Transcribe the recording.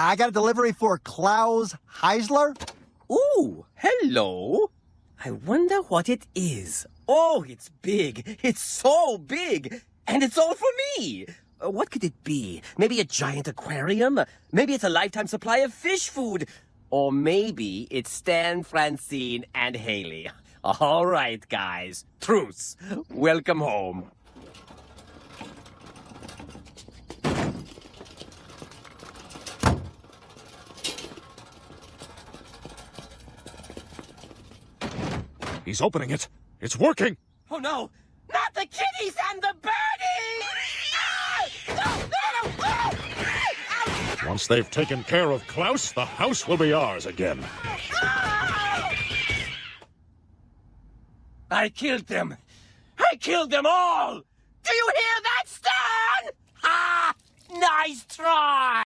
I got a delivery for Klaus Heisler. Ooh, hello. I wonder what it is. Oh, it's big. It's so big. And it's all for me. What could it be? Maybe a giant aquarium? Maybe it's a lifetime supply of fish food. Or maybe it's Stan, Francine, and Haley. All right, guys. Truce. Welcome home. He's opening it. It's working. Oh, no. Not the kitties and the birdies! Once they've taken care of Klaus, the house will be ours again. I killed them. I killed them all! Do you hear that, Stan? Ha! Nice try!